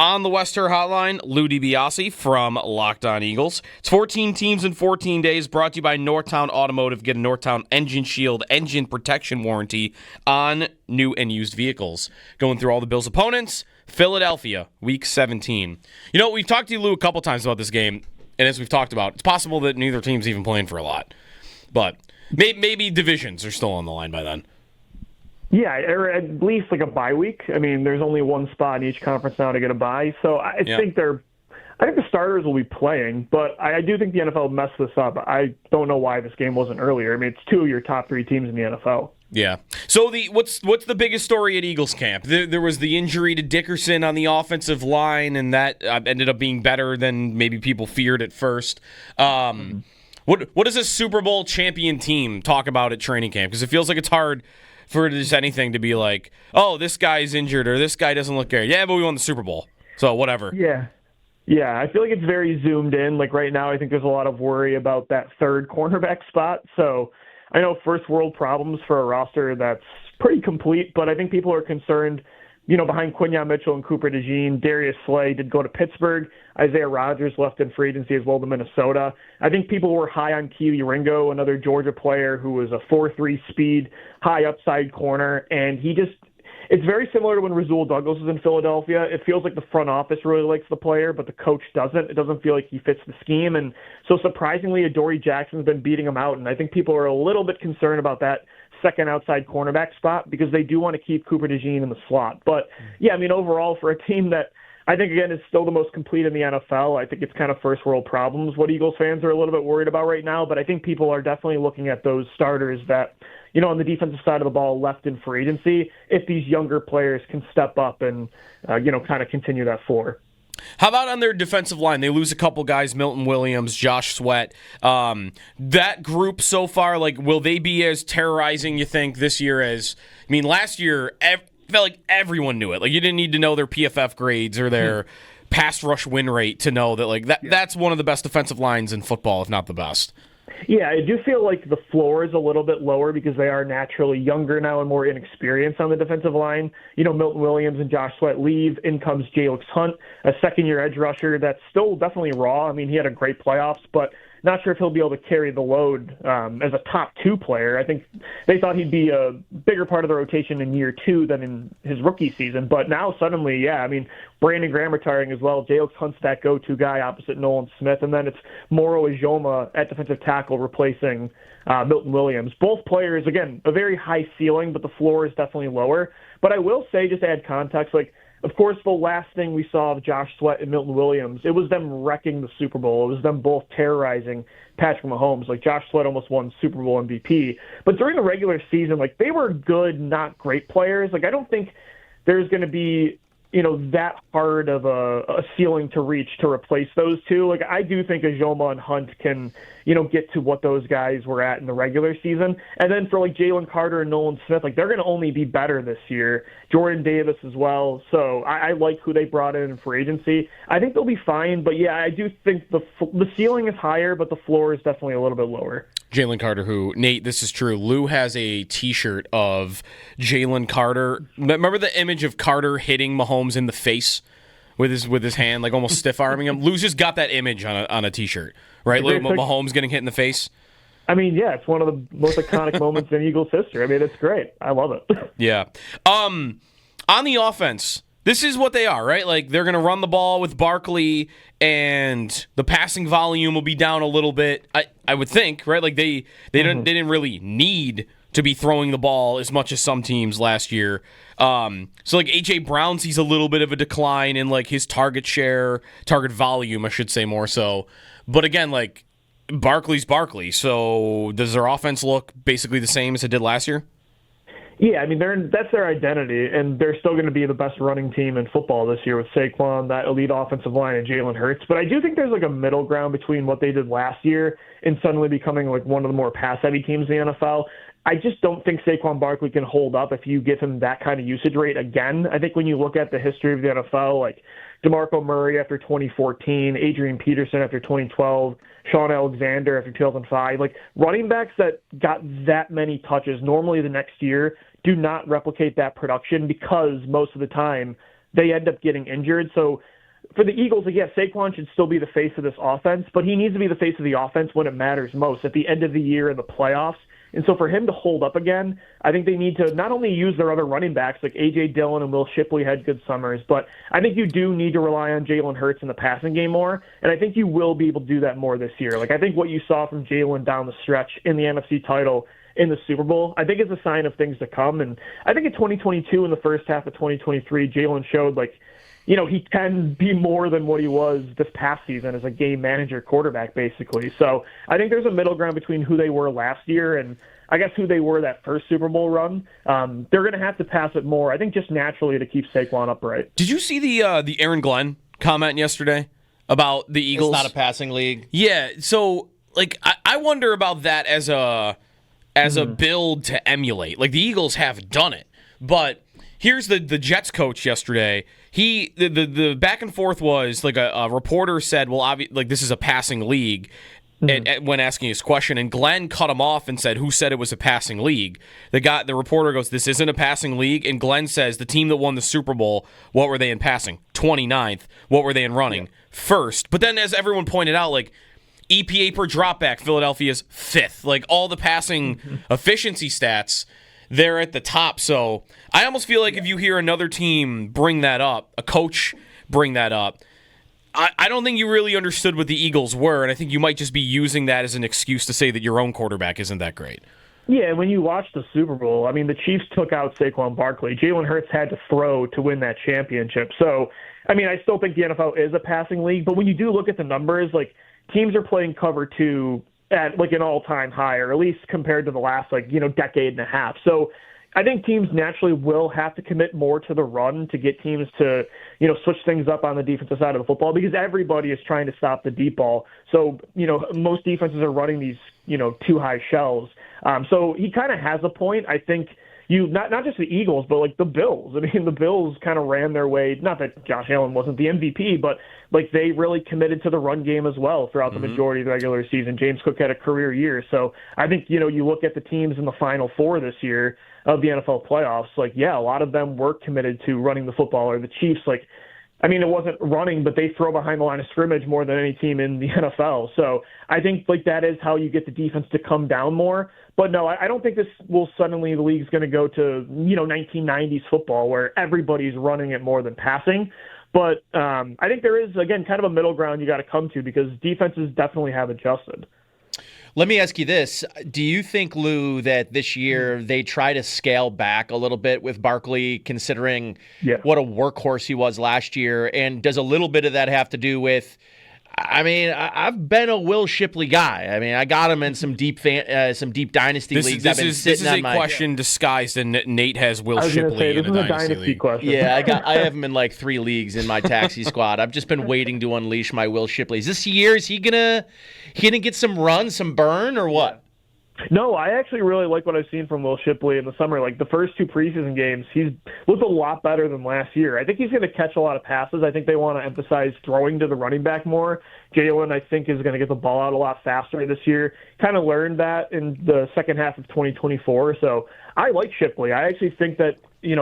On the Wester Hotline, Louie DiBiase from Locked On Eagles. It's 14 teams in 14 days, brought to you by Northtown Automotive. Get a Northtown Engine Shield engine protection warranty on new and used vehicles. Going through all the Bills' opponents, Philadelphia, Week 17. You know, we've talked to you, Lou, a couple times about this game, and as we've talked about, it's possible that neither team's even playing for a lot. But maybe divisions are still on the line by then. Yeah, or at least like a bye week. I mean, there's only one spot in each conference now to get a bye, so I think the starters will be playing, but I do think the NFL messed this up. I don't know why this game wasn't earlier. I mean, it's two of your top three teams in the NFL. Yeah. So what's the biggest story at Eagles camp? There was the injury to Dickerson on the offensive line, and that ended up being better than maybe people feared at first. What does a Super Bowl champion team talk about at training camp? Because it feels like it's hard for just anything to be like, oh, this guy's injured or this guy doesn't look good. Yeah, but we won the Super Bowl, so whatever. Yeah, I feel like it's very zoomed in. Like right now, I think there's a lot of worry about that third cornerback spot. So I know first world problems for a roster that's pretty complete, but I think people are concerned, behind Quinyon Mitchell and Cooper DeJean. Darius Slay did go to Pittsburgh. Isaiah Rodgers left in free agency as well to Minnesota. I think people were high on Keely Ringo, another Georgia player who was a 4.3 speed, high upside corner, and it's very similar to when Rasul Douglas was in Philadelphia. It feels like the front office really likes the player, but the coach doesn't. It doesn't feel like he fits the scheme. And so surprisingly, Adoree Jackson's been beating him out, and I think people are a little bit concerned about that second outside cornerback spot because they do want to keep Cooper DeJean in the slot. But, yeah, I mean, overall, for a team that I think, again, is still the most complete in the NFL, I think it's kind of first world problems what Eagles fans are a little bit worried about right now. But I think people are definitely looking at those starters that, on the defensive side of the ball left in free agency, if these younger players can step up and, kind of continue that floor. How about on their defensive line? They lose a couple guys, Milton Williams, Josh Sweat. That group so far, will they be as terrorizing, you think, this year as, last year, I felt like everyone knew it. You didn't need to know their PFF grades or their pass rush win rate to know that, that's one of the best defensive lines in football, if not the best. Yeah, I do feel like the floor is a little bit lower because they are naturally younger now and more inexperienced on the defensive line. Milton Williams and Josh Sweat leave. In comes Jalix Hunt, a second-year edge rusher that's still definitely raw. He had a great playoffs, but not sure if he'll be able to carry the load as a top two player. I think they thought he'd be a bigger part of the rotation in year two than in his rookie season. But now suddenly, Brandon Graham retiring as well. Jalix Hunt's that go-to guy opposite Nolan Smith. And then it's Moro Ijoma at defensive tackle replacing Milton Williams. Both players, again, a very high ceiling, but the floor is definitely lower. But I will say, just to add context, of course, the last thing we saw of Josh Sweat and Milton Williams, it was them wrecking the Super Bowl. It was them both terrorizing Patrick Mahomes. Josh Sweat almost won Super Bowl MVP. But during the regular season, they were good, not great players. I don't think there's going to be, that hard of a ceiling to reach to replace those two. I do think Ijoma and Hunt can, get to what those guys were at in the regular season. And then for Jalen Carter and Nolan Smith, they're going to only be better this year. Jordan Davis as well. So I like who they brought in for agency. I think they'll be fine. But yeah, I do think the ceiling is higher, but the floor is definitely a little bit lower. Jalen Carter, who, Nate, this is true. Lou has a T-shirt of Jalen Carter. Remember the image of Carter hitting Mahomes in the face with his hand, almost stiff-arming him? Lou's just got that image on a T-shirt, right? Mahomes getting hit in the face. Yeah, it's one of the most iconic moments in Eagles history. It's great. I love it. Yeah. On the offense, this is what they are, right? They're going to run the ball with Barkley, and the passing volume will be down a little bit. I would think, right? They didn't really need to be throwing the ball as much as some teams last year. So A.J. Brown sees a little bit of a decline in his target volume, I should say more so. But again, Barkley's Barkley. So does their offense look basically the same as it did last year? Yeah, that's their identity, and they're still going to be the best running team in football this year with Saquon, that elite offensive line, and Jalen Hurts. But I do think there's a middle ground between what they did last year and suddenly becoming one of the more pass-heavy teams in the NFL. I just don't think Saquon Barkley can hold up if you give him that kind of usage rate again. I think when you look at the history of the NFL, DeMarco Murray after 2014, Adrian Peterson after 2012, Sean Alexander after 2005, running backs that got that many touches normally the next year do not replicate that production because most of the time they end up getting injured. So for the Eagles, yes, Saquon should still be the face of this offense, but he needs to be the face of the offense when it matters most, at the end of the year in the playoffs. And so for him to hold up again, I think they need to not only use their other running backs, like A.J. Dillon and Will Shipley had good summers, but I think you do need to rely on Jalen Hurts in the passing game more, and I think you will be able to do that more this year. Like, I think what you saw from Jalen down the stretch in the NFC title in the Super Bowl, I think is a sign of things to come. And I think in 2022, in the first half of 2023, Jalen showed, like, he can be more than what he was this past season as a game manager quarterback, basically. So I think there's a middle ground between who they were last year and I guess who they were that first Super Bowl run. They're going to have to pass it more, I think, just naturally to keep Saquon upright. Did you see the Aaron Glenn comment yesterday about the Eagles? It's not a passing league. Yeah, so like I wonder about that as a build to emulate. Like the Eagles have done it, but here's the Jets coach yesterday. The back and forth was like a reporter said, well, like this is a passing league, when asking his question, and Glenn cut him off and said, who said it was a passing league? The reporter goes, this isn't a passing league, and Glenn says, the team that won the Super Bowl, what were they in passing? 29th. What were they in running? First. But then as everyone pointed out, like EPA per dropback, Philadelphia's 5th. Like all the passing efficiency stats, they're at the top. So I almost feel like if you hear another team bring that up, a coach bring that up, I don't think you really understood what the Eagles were, and I think you might just be using that as an excuse to say that your own quarterback isn't that great. Yeah, when you watch the Super Bowl, I mean, the Chiefs took out Saquon Barkley. Jalen Hurts had to throw to win that championship. So, I mean, I still think the NFL is a passing league, but when you do look at the numbers, like, teams are playing cover 2 at, like, an all-time high, or at least compared to the last, decade and a half. So I think teams naturally will have to commit more to the run to get teams to, switch things up on the defensive side of the football, because everybody is trying to stop the deep ball. So, most defenses are running these, too high shells. So he kind of has a point. I think not just the Eagles, but like the Bills. I mean, the Bills kind of ran their way. Not that Josh Allen wasn't the MVP, but like they really committed to the run game as well throughout the majority of the regular season. James Cook had a career year. So I think, you look at the teams in the Final Four this year of the NFL playoffs, like, yeah, a lot of them were committed to running the football. Or the Chiefs, like, I mean, it wasn't running, but they throw behind the line of scrimmage more than any team in the NFL. So I think like that is how you get the defense to come down more. But no, I don't think this will suddenly, the league's going to go to, 1990s football where everybody's running it more than passing. But I think there is, again, kind of a middle ground you got to come to, because defenses definitely have adjusted. Let me ask you this. Do you think, Lou, that this year they try to scale back a little bit with Barkley, considering what a workhorse he was last year? And does a little bit of that have to do with, I mean, I've been a Will Shipley guy. I mean, I got him in some deep dynasty leagues. This is a question disguised, and Nate has Will Shipley in a dynasty league. Question. Yeah, I have him in like 3 leagues in my taxi squad. I've just been waiting to unleash my Will Shipleys. This year, is he gonna get some run, some burn, or what? No, I actually really like what I've seen from Will Shipley in the summer. Like the first 2 preseason games, he's looked a lot better than last year. I think he's going to catch a lot of passes. I think they want to emphasize throwing to the running back more. Jalen, I think, is going to get the ball out a lot faster this year. Kind of learned that in the second half of 2024. So I like Shipley. I actually think that,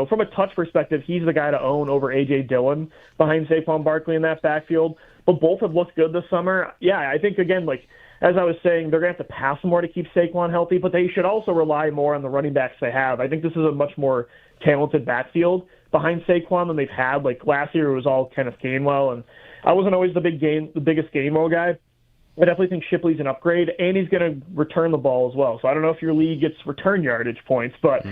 from a touch perspective, he's the guy to own over A.J. Dillon behind Saquon Barkley in that backfield. But both have looked good this summer. Yeah, I think, again, like, as I was saying, they're going to have to pass more to keep Saquon healthy, but they should also rely more on the running backs they have. I think this is a much more talented backfield behind Saquon than they've had. Like last year, it was all Kenneth Gainwell, and I wasn't always the biggest Gainwell guy. I definitely think Shipley's an upgrade, and he's going to return the ball as well. So I don't know if your league gets return yardage points, but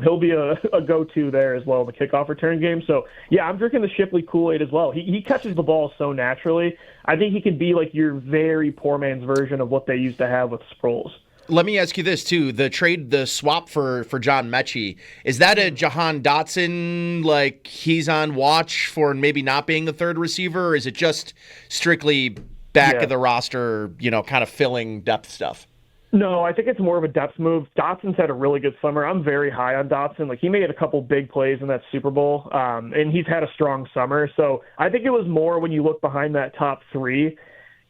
he'll be a go-to there as well in the kickoff return game. So, yeah, I'm drinking the Shipley Kool-Aid as well. He catches the ball so naturally. I think he can be like your very poor man's version of what they used to have with Sproles. Let me ask you this, too. The swap for John Mechie, is that a Jahan Dotson, like he's on watch for maybe not being the third receiver, or is it just strictly back of the roster, kind of filling depth stuff? No, I think it's more of a depth move. Dotson's had a really good summer. I'm very high on Dotson. Like, he made a couple big plays in that Super Bowl, and he's had a strong summer. So I think it was more when you look behind that top 3,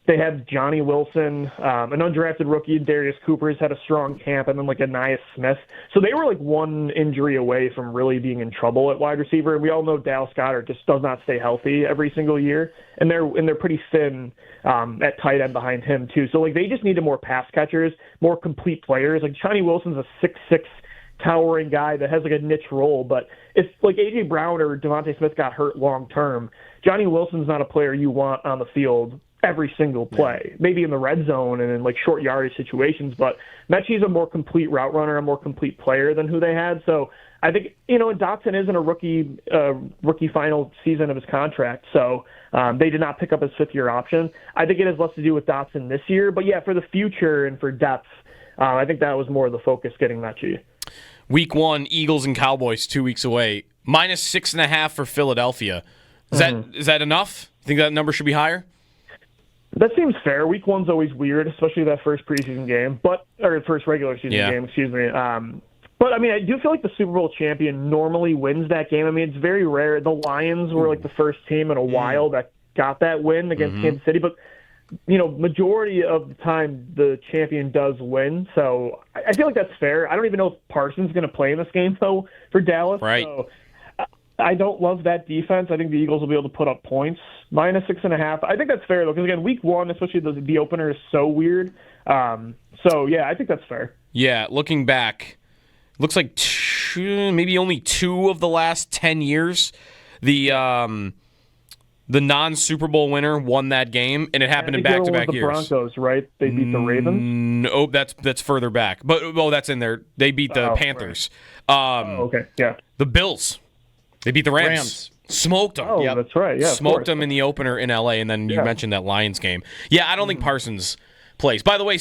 They had Johnny Wilson, an undrafted rookie, Darius Cooper's had a strong camp, and then like Anais Smith. So they were like one injury away from really being in trouble at wide receiver. And we all know Dallas Goedert just does not stay healthy every single year, and they're pretty thin at tight end behind him too. So like they just needed more pass catchers, more complete players. Like Johnny Wilson's a 6'6" towering guy that has like a niche role, but if like A.J. Brown or Devontae Smith got hurt long term, Johnny Wilson's not a player you want on the field every single play, maybe in the red zone and in like short yardage situations, but Mechie's a more complete route runner, a more complete player than who they had. So I think, and Dotson isn't a rookie final season of his contract. So they did not pick up his 5th-year option. I think it has less to do with Dotson this year, but yeah, for the future and for depth, I think that was more of the focus getting Mechie. Week 1, Eagles and Cowboys 2 weeks away. -6.5 for Philadelphia. Is that enough? Think that number should be higher? That seems fair. Week 1's always weird, especially that first preseason game, or first regular season game, excuse me. But, I mean, I do feel like the Super Bowl champion normally wins that game. I mean, it's very rare. The Lions were like the first team in a while that got that win against Kansas City, but majority of the time the champion does win. So I feel like that's fair. I don't even know if Parsons is going to play in this game, though, for Dallas. Right. So I don't love that defense. I think the Eagles will be able to put up points. -6.5. I think that's fair, though, because, again, week 1, especially the opener, is so weird. So, yeah, I think that's fair. Yeah, looking back, looks like maybe only 2 of the last 10 years, the non-Super Bowl winner won that game, and it happened in back-to-back years. The Broncos, right? They beat the Ravens? No, that's further back. But, that's in there. They beat the Panthers. Right. Okay, yeah. The Bills. They beat the Rams. Smoked them. Oh, that's right. Yeah, smoked them in the opener in L.A., and then you mentioned that Lions game. Yeah, I don't think Parsons plays. By the way,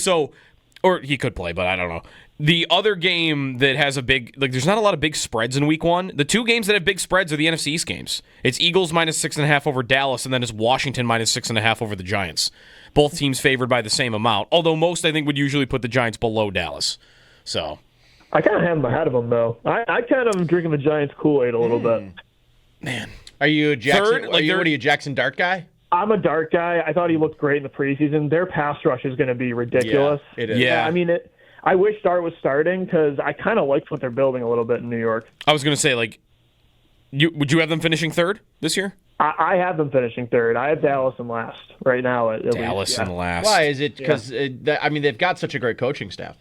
or he could play, but I don't know. The other game that has a big, there's not a lot of big spreads in week 1. The 2 games that have big spreads are the NFC East games. It's Eagles -6.5 over Dallas, and then it's Washington -6.5 over the Giants. Both teams favored by the same amount, although most, I think, would usually put the Giants below Dallas. So I kind of have them ahead of them, though. I kind of am drinking the Giants Kool-Aid a little bit. Man. Are you a Jackson? What are you, a Jackson Dart guy? I'm a Dart guy. I thought he looked great in the preseason. Their pass rush is going to be ridiculous. Yeah, it is. Yeah. I mean, I wish Dart was starting because I kind of liked what they're building a little bit in New York. I was going to say, would you have them finishing 3rd this year? I have them finishing 3rd. I have Dallas in last right now. At Dallas in last. Why is it? Because they've got such a great coaching staff.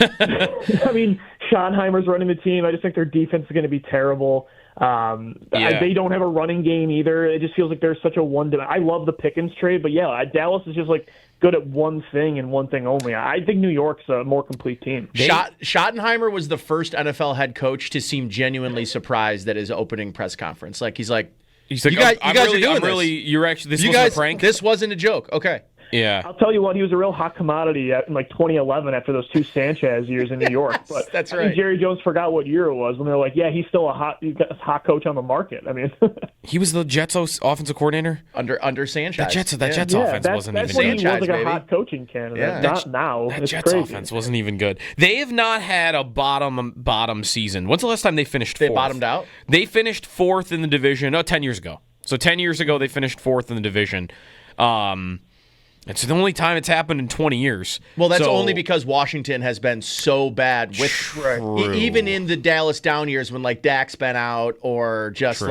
I mean, Schottenheimer's running the team. I just think their defense is going to be terrible. They don't have a running game either. It just feels like there's such a I love the Pickens trade, but Dallas is just good at one thing and one thing only. I think New York's a more complete team. Schottenheimer was the first NFL head coach to seem genuinely surprised at his oopening press conference. He's like, you guys are doing this. This wasn't a prank? This wasn't a joke. Okay. Yeah. I'll tell you what, he was a real hot commodity in 2011 after those 2 Sanchez years in New York. But that's right. I think Jerry Jones forgot what year it was when they're like, yeah, he's still he's got a hot coach on the market. I mean, he was the Jets offensive coordinator under Sanchez. That Jets offense wasn't even good. Sanchez, he was a hot coaching candidate. Yeah. Not now. That Jets offense wasn't even good. They have not had a bottom season. When's the last time they finished 4th? They bottomed out? They finished 4th in the division 10 years ago. So 10 years ago, they finished 4th in the division. It's the only time it's happened in 20 years. Well, that's only because Washington has been so bad with even in the Dallas down years when Dak's been out or just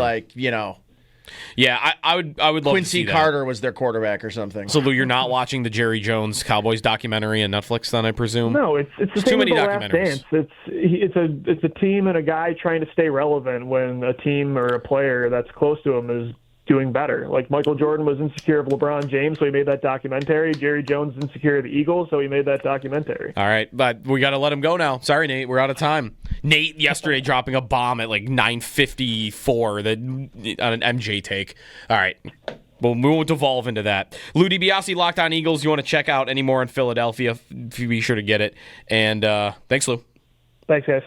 Yeah, I would love Quincy to see that. Carter was their quarterback or something. So Lou, you're not watching the Jerry Jones Cowboys documentary on Netflix then, I presume? No, it's the same too many as The documentaries. Last Dance. It's a team and a guy trying to stay relevant when a team or a player that's close to him is doing better. Michael Jordan was insecure of LeBron James, so he made that documentary. Jerry Jones is insecure of the Eagles, so he made that documentary. All right, but we got to let him go now. Sorry, Nate, we're out of time. Nate yesterday dropping a bomb at 9:54 on an MJ take. All right. Well, we won't devolve into that. Louie DiBiase, Locked On Eagles. You want to check out any more in Philadelphia, be sure to get it. And thanks, Lou. Thanks, guys.